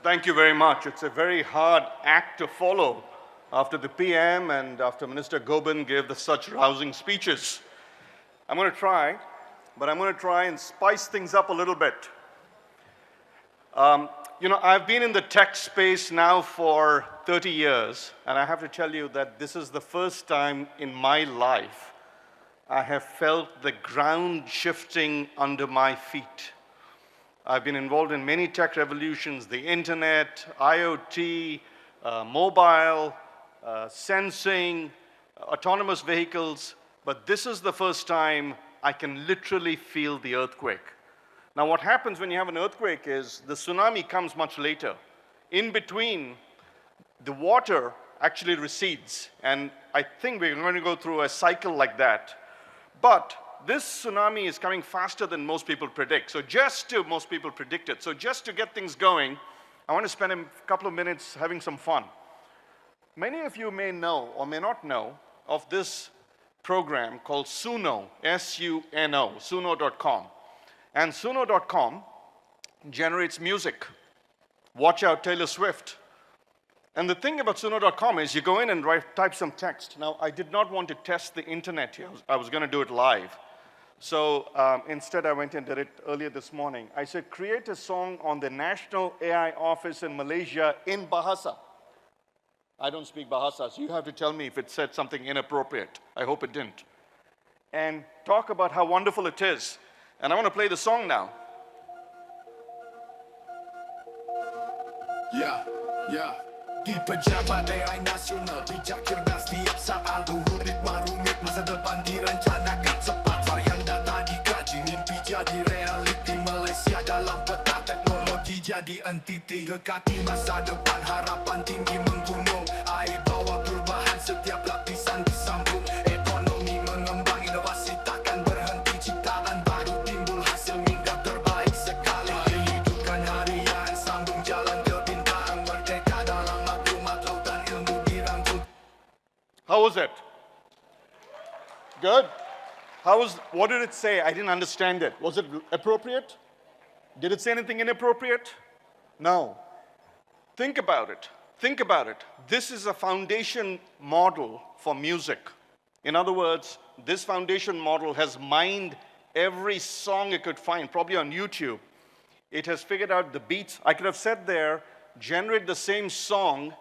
Thank you very much. It's a very hard act to follow after the PM and after Minister Gobind gave such rousing speeches. I'm going to try, but I'm going to try and spice things up a little bit. I've been in the tech space now for 30 years, and I have to tell you that this is the first time in my life I have felt the ground shifting under my feet. I've been involved in many tech revolutions, the internet, IoT, mobile, sensing, autonomous vehicles, but this is the first time I can literally feel the earthquake. Now, what happens when you have an earthquake is the tsunami comes much later. In between, the water actually recedes, and I think we're going to go through a cycle like that. But this tsunami is coming faster than most people predict. So just to get things going, I want to spend a couple of minutes having some fun. Many of you may know or may not know of this program called Suno, S-U-N-O, suno.com. And suno.com generates music. Watch out, Taylor Swift. And the thing about suno.com is you go in and type some text. Now, I did not want to test the internet here. I was going to do it live. So instead, I went and did it earlier this morning. I said, create a song on the National AI Office in Malaysia in Bahasa. I don't speak Bahasa, so you have to tell me if it said something inappropriate. I hope it didn't. And talk about how wonderful it is. And I want to play the song now. Yeah. Di pejabat AI nasional, bijak cerdas tiap saat. Ritma rumit, masa depan direncanakan cepat. Varian data dikaji, mimpi jadi realiti. Malaysia dalam peta teknologi jadi entiti. Kekaki masa depan, harapan tinggi menggunung. Air bawah perubahan, setiap lapisan disambung. Ekonomi mengembang, inovasi takkan berhenti. Ciptaan baru timbul, hasil minggat terbaik sekali. Kehidupan harian, sambung jalan ke bintang. Merdeka dalam maklumat, lautan ilmu dirangkum. How was it? Good? What did it say? I didn't understand it. Was it appropriate? Did it say anything inappropriate? No. Think about it. This is a foundation model for music. In other words, this foundation model has mined every song it could find, probably on YouTube. It has figured out the beats. I could have said there, generate the same song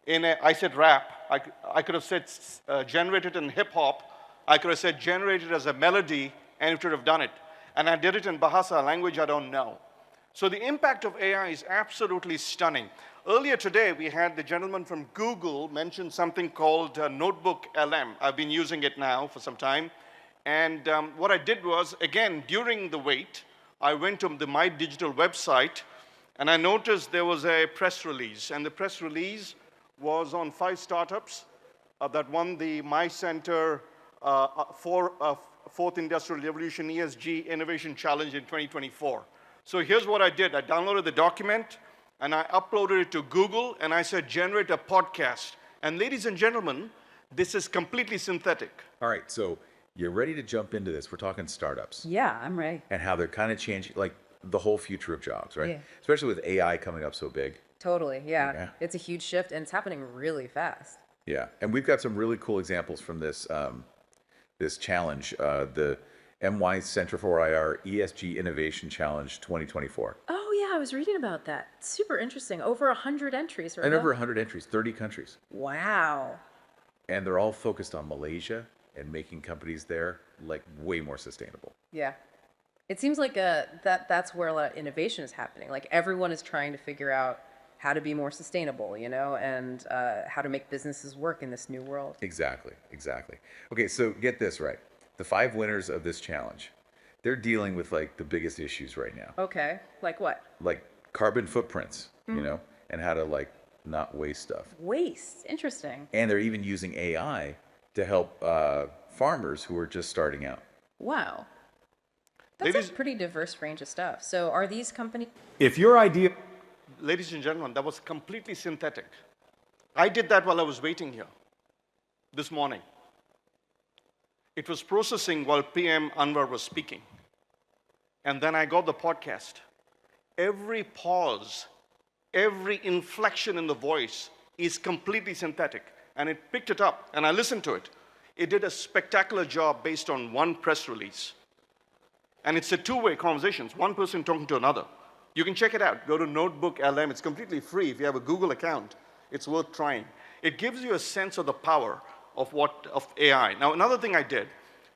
I said rap. I could have said generate it in hip hop. I could have said generate it as a melody, and it would have done it. And I did it in Bahasa, a language I don't know. So the impact of AI is absolutely stunning. Earlier today, we had the gentleman from Google mention something called Notebook LM. I've been using it now for some time. And what I did was, again, during the wait, I went to the My Digital website, and I noticed there was a press release. And the press release was on 5 startups that won the My Center Fourth Industrial Revolution ESG Innovation Challenge in 2024. So here's what I did. I downloaded the document, and I uploaded it to Google, and I said, generate a podcast. And ladies and gentlemen, this is completely synthetic. All right, so you're ready to jump into this. We're talking startups. Yeah, I'm ready. And how they're kind of changing, like the whole future of jobs, right? Yeah. Especially with AI coming up so big. Totally, yeah. It's a huge shift, and it's happening really fast. Yeah, and we've got some really cool examples from this this challenge, the MY Center for IR ESG Innovation Challenge 2024. Oh yeah, I was reading about that. Super interesting. Over 100 entries, right? And over 100 entries, 30 countries. Wow. And they're all focused on Malaysia and making companies there like way more sustainable. Yeah. It seems like that's where a lot of innovation is happening. Like everyone is trying to figure out how to be more sustainable, and how to make businesses work in this new world. Exactly. Okay, so get this right. The 5 winners of this challenge, they're dealing with like the biggest issues right now. Okay, like what? Like carbon footprints, and how to like not waste stuff. Waste, interesting. And they're even using AI to help farmers who are just starting out. Wow. That's a pretty diverse range of stuff. So are these companies... If your idea... Ladies and gentlemen, that was completely synthetic. I did that while I was waiting here this morning. It was processing while PM Anwar was speaking. And then I got the podcast. Every pause Every inflection in the voice is completely synthetic. And it picked it up, and I listened to it. It did a spectacular job based on one press release. And it's a two-way conversation. It's one person talking to another. You can check it out. Go to Notebook LM. It's completely free. If you have a Google account, it's worth trying. It gives you a sense of the power of AI. Now, another thing I did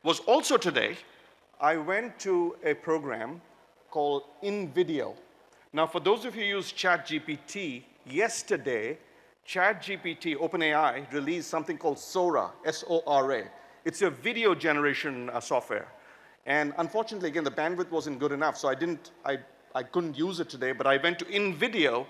was also today, I went to a program called InVideo. Now, for those of you who use ChatGPT, yesterday, ChatGPT, OpenAI, released something called Sora, S-O-R-A. It's a video generation software. And unfortunately, again, the bandwidth wasn't good enough, so I couldn't use it today, but I went to InVideo,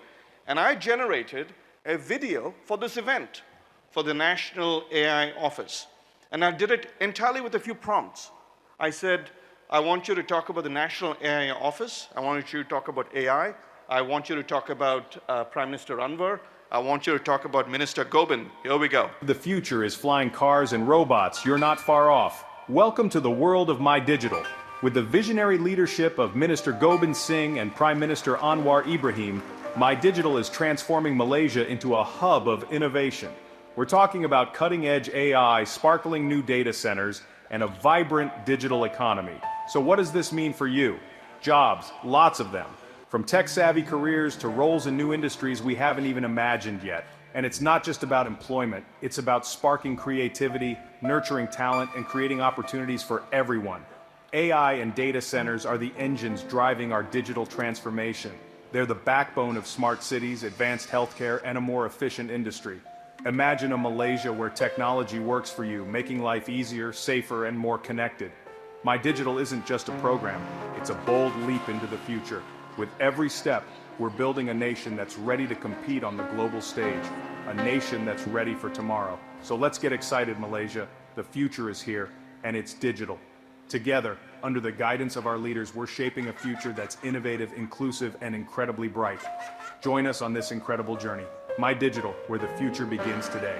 and I generated a video for this event, for the National AI Office. And I did it entirely with a few prompts. I said, I want you to talk about the National AI Office. I want you to talk about AI. I want you to talk about Prime Minister Anwar. I want you to talk about Minister Gobind. Here we go. The future is flying cars and robots. You're not far off. Welcome to the world of My Digital. With the visionary leadership of Minister Gobind Singh and Prime Minister Anwar Ibrahim, My Digital is transforming Malaysia into a hub of innovation. We're talking about cutting-edge AI, sparkling new data centers, and a vibrant digital economy. So what does this mean for you? Jobs, lots of them. From tech-savvy careers to roles in new industries we haven't even imagined yet. And it's not just about employment, it's about sparking creativity, nurturing talent, and creating opportunities for everyone. AI and data centers are the engines driving our digital transformation. They're the backbone of smart cities, advanced healthcare, and a more efficient industry. Imagine a Malaysia where technology works for you, making life easier, safer, and more connected. My Digital isn't just a program, it's a bold leap into the future. With every step, we're building a nation that's ready to compete on the global stage, a nation that's ready for tomorrow. So let's get excited, Malaysia. The future is here, and it's digital. Together, under the guidance of our leaders, we're shaping a future that's innovative, inclusive, and incredibly bright. Join us on this incredible journey. My Digital, where the future begins today.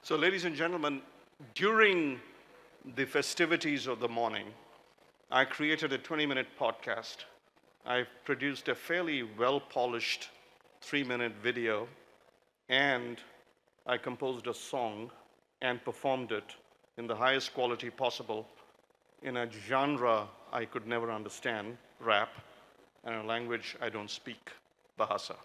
So, ladies and gentlemen, during the festivities of the morning, I created a 20-minute podcast. I produced a fairly well-polished 3-minute video, and I composed a song and performed it in the highest quality possible in a genre I could never understand, rap, and a language I don't speak, Bahasa.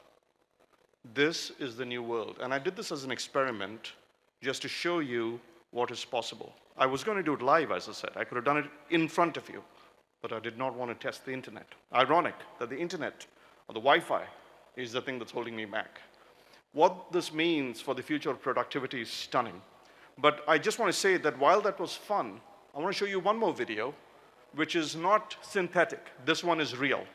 This is the new world, and I did this as an experiment just to show you what is possible. I was going to do it live, as I said. I could have done it in front of you, but I did not want to test the internet. Ironic that the internet or the Wi-Fi is the thing that's holding me back. What this means for the future of productivity is stunning. But I just want to say that while that was fun, I want to show you one more video, which is not synthetic. This one is real.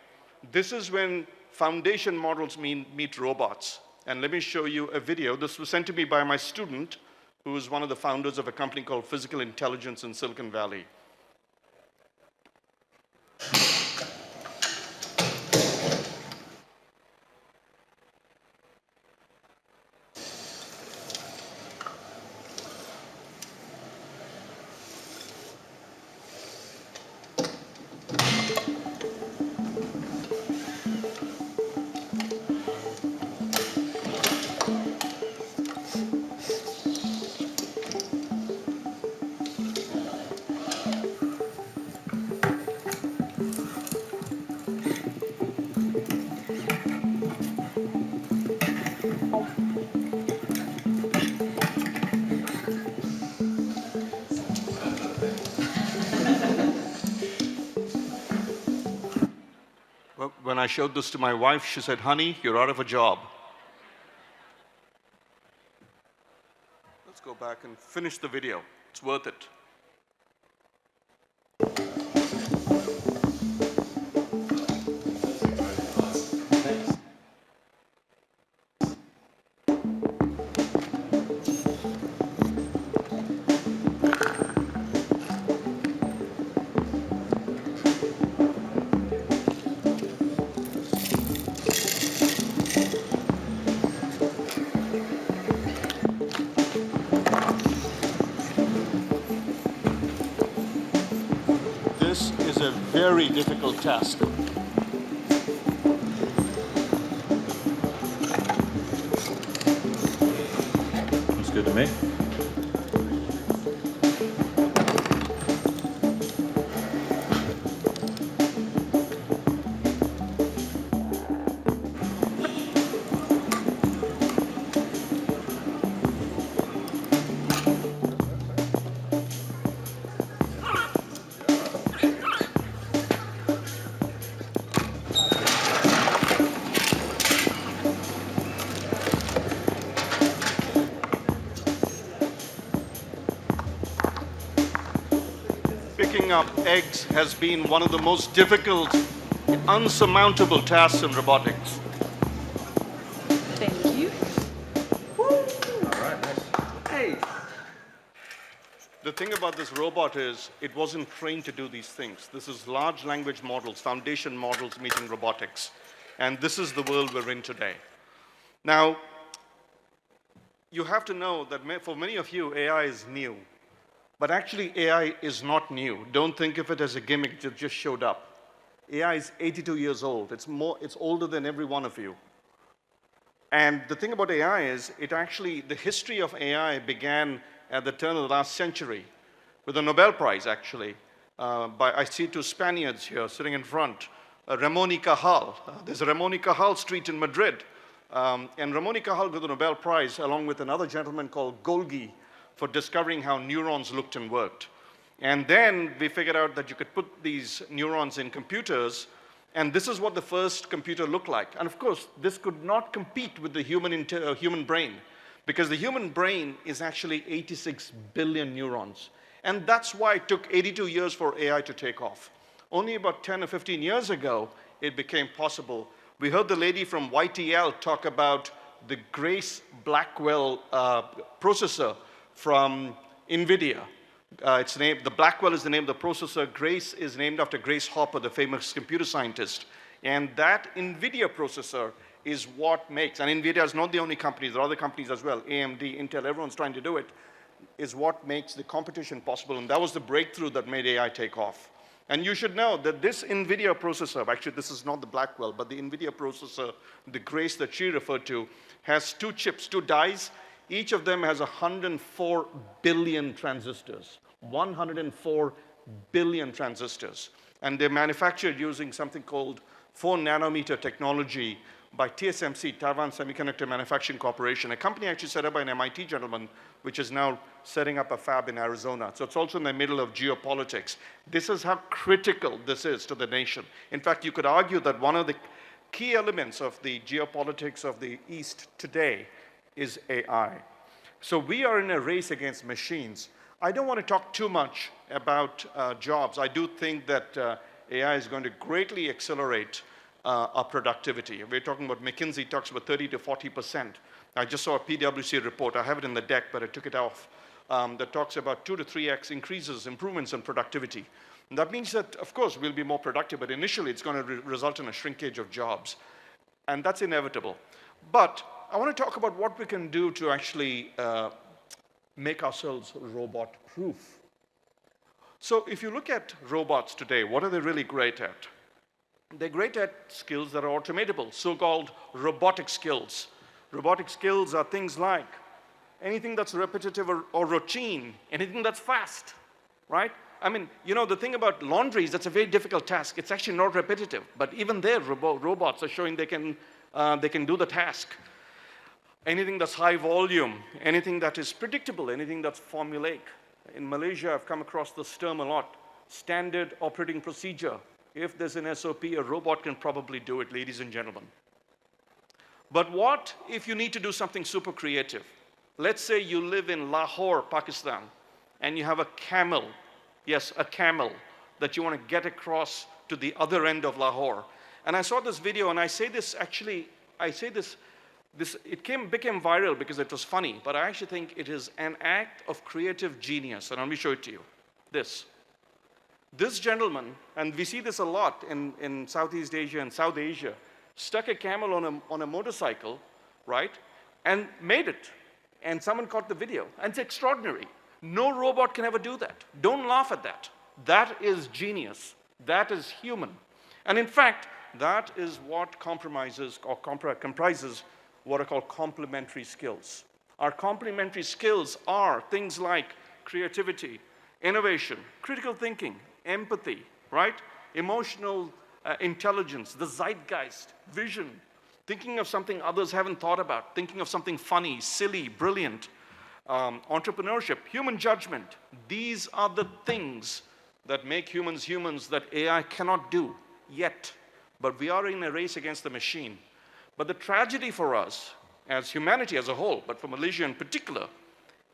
This is when foundation models meet robots. And let me show you a video. This was sent to me by my student, who is one of the founders of a company called Physical Intelligence in Silicon Valley. When I showed this to my wife, she said, "Honey, you're out of a job." Let's go back and finish the video. It's worth it. This is a very difficult task. good to me. Picking up eggs has been one of the most difficult, unsurmountable tasks in robotics. Thank you. The thing about this robot is it wasn't trained to do these things. This is large language models, foundation models meeting robotics. And this is the world we're in today. Now, you have to know that for many of you, AI is new. But actually, AI is not new. Don't think of it as a gimmick that just showed up. AI is 82 years old. It's older than every one of you. And the thing about AI is, the history of AI began at the turn of the last century with a Nobel Prize, actually. I see two Spaniards here sitting in front. Ramon y Cajal. There's a Ramon y Cajal Street in Madrid. And Ramon y Cajal got the Nobel Prize along with another gentleman called Golgi for discovering how neurons looked and worked. And then we figured out that you could put these neurons in computers, and this is what the first computer looked like. And of course, this could not compete with the human brain, because the human brain is actually 86 billion neurons. And that's why it took 82 years for AI to take off. Only about 10 or 15 years ago, it became possible. We heard the lady from YTL talk about the Grace Blackwell processor from NVIDIA. The Blackwell is the name of the processor. Grace is named after Grace Hopper, the famous computer scientist. And that NVIDIA processor is what makes, and NVIDIA is not the only company, there are other companies as well, AMD, Intel, everyone's trying to do it, is what makes the competition possible. And that was the breakthrough that made AI take off. And you should know that this NVIDIA processor, actually this is not the Blackwell, but the NVIDIA processor, the Grace that she referred to, has two chips, two dies. Each of them has 104 billion transistors. 104 billion transistors. And they're manufactured using something called 4 nanometer technology by TSMC, Taiwan Semiconductor Manufacturing Corporation, a company actually set up by an MIT gentleman, which is now setting up a fab in Arizona. So it's also in the middle of geopolitics. This is how critical this is to the nation. In fact, you could argue that one of the key elements of the geopolitics of the East today is AI. So we are in a race against machines. I don't want to talk too much about jobs. I do think that AI is going to greatly accelerate our productivity. We're talking about McKinsey talks about 30 to 40%. I just saw a PwC report. I have it in the deck, but I took it off. That talks about 2 to 3x improvements in productivity. And that means that, of course, we'll be more productive, but initially it's going to result in a shrinkage of jobs. And that's inevitable. But I want to talk about what we can do to actually make ourselves robot-proof. So if you look at robots today, what are they really great at? They're great at skills that are automatable, so-called robotic skills. Robotic skills are things like anything that's repetitive or routine, anything that's fast, right? I mean, you know, the thing about laundry is that's a very difficult task. It's actually not repetitive, but even there, robots are showing they can do the task. Anything that's high volume, anything that is predictable, anything that's formulaic. In Malaysia, I've come across this term a lot, standard operating procedure. If there's an SOP, a robot can probably do it, ladies and gentlemen. But what if you need to do something super creative? Let's say you live in Lahore, Pakistan, and you have a camel, yes, a camel, that you want to get across to the other end of Lahore. And I saw this video, and I say this, it became viral because it was funny, but I actually think it is an act of creative genius, and let me show it to you. This gentleman, and we see this a lot in Southeast Asia and South Asia, stuck a camel on a motorcycle, right, and made it. And someone caught the video, and it's extraordinary. No robot can ever do that. Don't laugh at that. That is genius. That is human. And in fact, that is what comprises what are called complementary skills. Our complementary skills are things like creativity, innovation, critical thinking, empathy, right? Emotional intelligence, the zeitgeist, vision, thinking of something others haven't thought about, thinking of something funny, silly, brilliant, entrepreneurship, human judgment. These are the things that make humans humans that AI cannot do yet. But we are in a race against the machine. But the tragedy for us, as humanity as a whole, but for Malaysia in particular,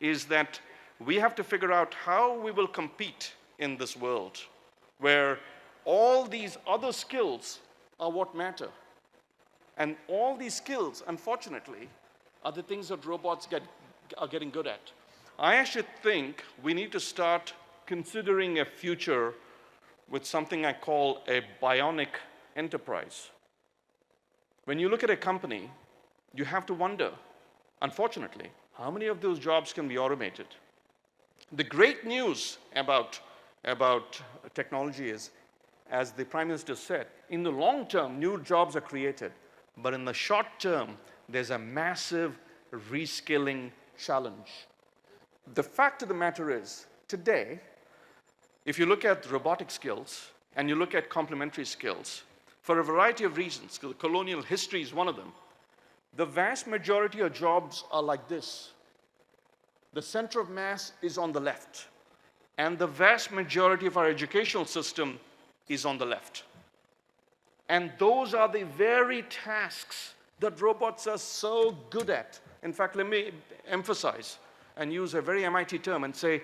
is that we have to figure out how we will compete in this world where all these other skills are what matter. And all these skills, unfortunately, are the things that robots are getting good at. I actually think we need to start considering a future with something I call a bionic enterprise. When you look at a company, you have to wonder, unfortunately, how many of those jobs can be automated? The great news about technology is, as the Prime Minister said, in the long term, new jobs are created. But in the short term, there's a massive reskilling challenge. The fact of the matter is, today, if you look at robotic skills and you look at complementary skills, for a variety of reasons, colonial history is one of them, the vast majority of jobs are like this. The center of mass is on the left, and the vast majority of our educational system is on the left. And those are the very tasks that robots are so good at. In fact, let me emphasize and use a very MIT term and say,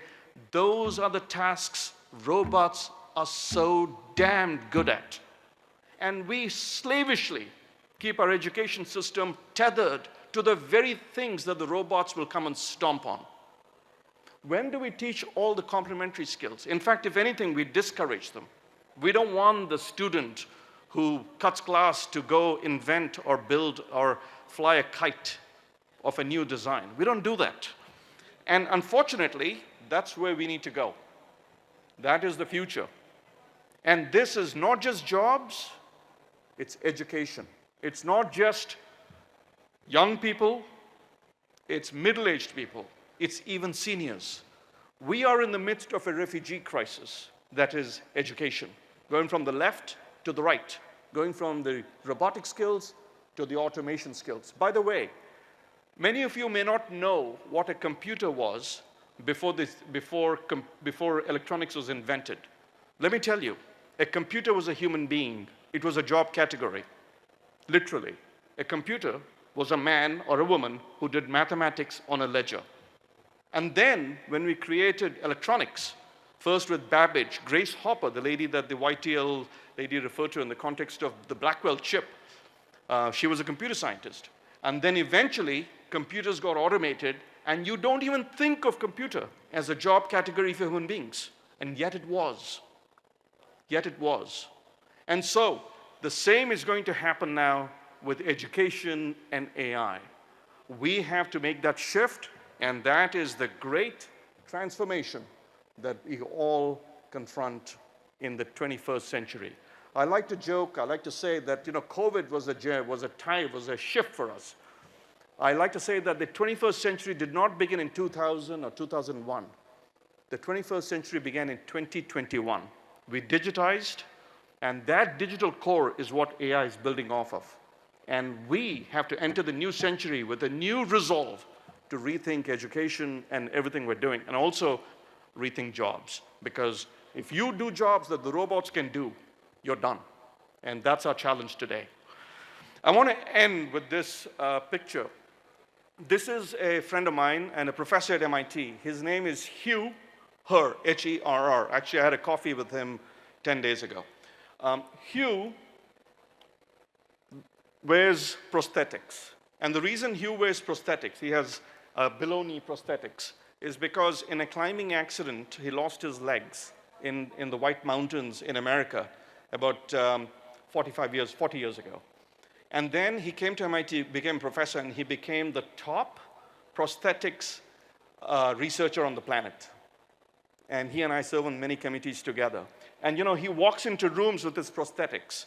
those are the tasks robots are so damned good at. And we slavishly keep our education system tethered to the very things that the robots will come and stomp on. When do we teach all the complementary skills? In fact, if anything, we discourage them. We don't want the student who cuts class to go invent or build or fly a kite of a new design. We don't do that. And unfortunately, that's where we need to go. That is the future. And this is not just jobs, it's education. It's not just young people, it's middle-aged people, it's even seniors. We are in the midst of a refugee crisis that is education, going from the left to the right, going from the robotic skills to the automation skills. By the way, many of you may not know what a computer was before electronics was invented. Let me tell you, a computer was a human being. It was a job category, literally. A computer was a man or a woman who did mathematics on a ledger. And then, when we created electronics, first with Babbage, Grace Hopper, the lady that the YTL lady referred to in the context of the Blackwell chip, she was a computer scientist. And then eventually, computers got automated, and you don't even think of computer as a job category for human beings. And yet it was. Yet it was. And so, the same is going to happen now with education and AI. We have to make that shift, and that is the great transformation that we all confront in the 21st century. I like to joke, I like to say that, COVID was a shift for us. I like to say that the 21st century did not begin in 2000 or 2001. The 21st century began in 2021. We digitized, and that digital core is what AI is building off of. And we have to enter the new century with a new resolve to rethink education and everything we're doing, and also rethink jobs. Because if you do jobs that the robots can do, you're done. And that's our challenge today. I want to end with this picture. This is a friend of mine and a professor at MIT. His name is Hugh Herr, H-E-R-R. Actually, I had a coffee with him 10 days ago. Hugh wears prosthetics. And the reason Hugh wears prosthetics, he has below-knee prosthetics, is because in a climbing accident, he lost his legs in the White Mountains in America about 40 years ago. And then he came to MIT, became a professor, and he became the top prosthetics researcher on the planet. And he and I serve on many committees together. And he walks into rooms with his prosthetics,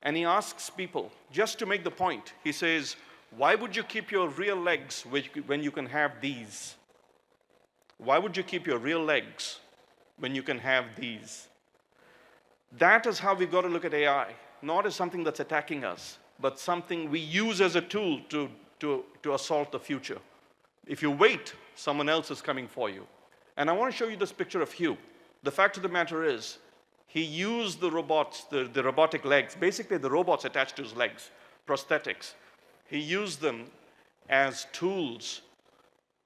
and he asks people, just to make the point, he says, Why would you keep your real legs when you can have these? Why would you keep your real legs when you can have these? That is how we've got to look at AI, not as something that's attacking us, but something we use as a tool to assault the future. If you wait, someone else is coming for you. And I want to show you this picture of Hugh. The fact of the matter is, he used the robots, the robotic legs, basically the robots attached to his legs, prosthetics. He used them as tools,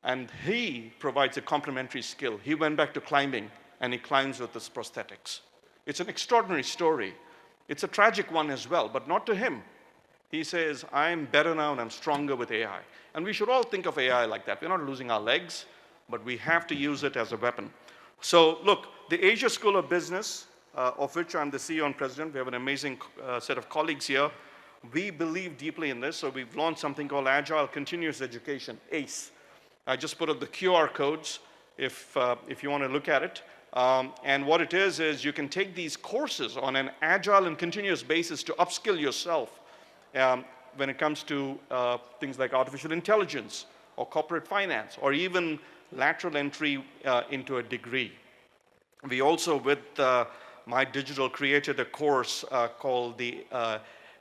and he provides a complementary skill. He went back to climbing, and he climbs with his prosthetics. It's an extraordinary story. It's a tragic one as well, but not to him. He says, I'm better now and I'm stronger with AI. And we should all think of AI like that. We're not losing our legs, but we have to use it as a weapon. So look, the Asia School of Business, of which I'm the CEO and president, we have an amazing set of colleagues here. We believe deeply in this, so we've launched something called Agile Continuous Education, ACE. I just put up the QR codes if you want to look at it. And what it is you can take these courses on an agile and continuous basis to upskill yourself when it comes to things like artificial intelligence or corporate finance or even lateral entry into a degree. We also, with My Digital, created a course called the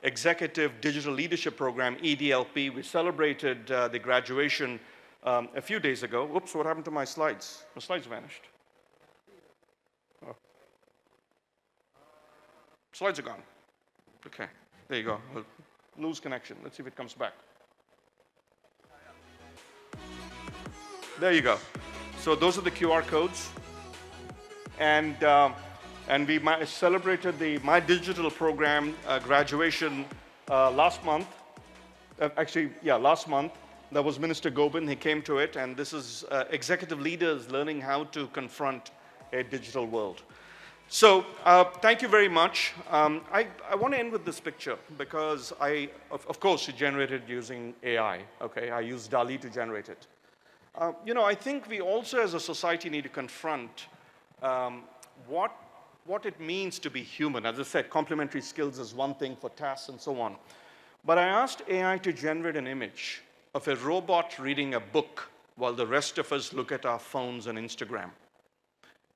Executive Digital Leadership Program, EDLP. We celebrated the graduation a few days ago. Oops, what happened to my slides? The slides vanished. Oh. Slides are gone. Okay, there you go. We'll lose connection. Let's see if it comes back. There you go. So those are the QR codes. And we celebrated the My Digital program graduation last month. Last month. That was Minister Gobind. He came to it, and this is executive leaders learning how to confront a digital world. So thank you very much. I want to end with this picture because of course, it generated using AI. Okay, I used DALL-E to generate it. I think we also as a society need to confront what it means to be human. As I said, complementary skills is one thing for tasks and so on. But I asked AI to generate an image of a robot reading a book while the rest of us look at our phones and Instagram.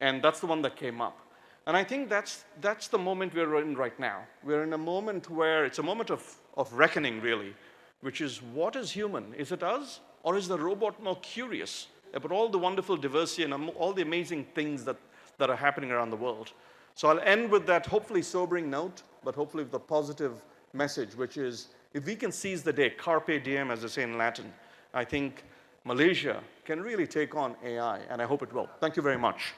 And that's the one that came up. And I think that's the moment we're in right now. We're in a moment where it's a moment of reckoning, really, which is what is human? Is it us? Or is the robot more curious about all the wonderful diversity and all the amazing things that are happening around the world? So I'll end with that hopefully sobering note, but hopefully with a positive message, which is if we can seize the day, carpe diem, as they say in Latin, I think Malaysia can really take on AI, and I hope it will. Thank you very much.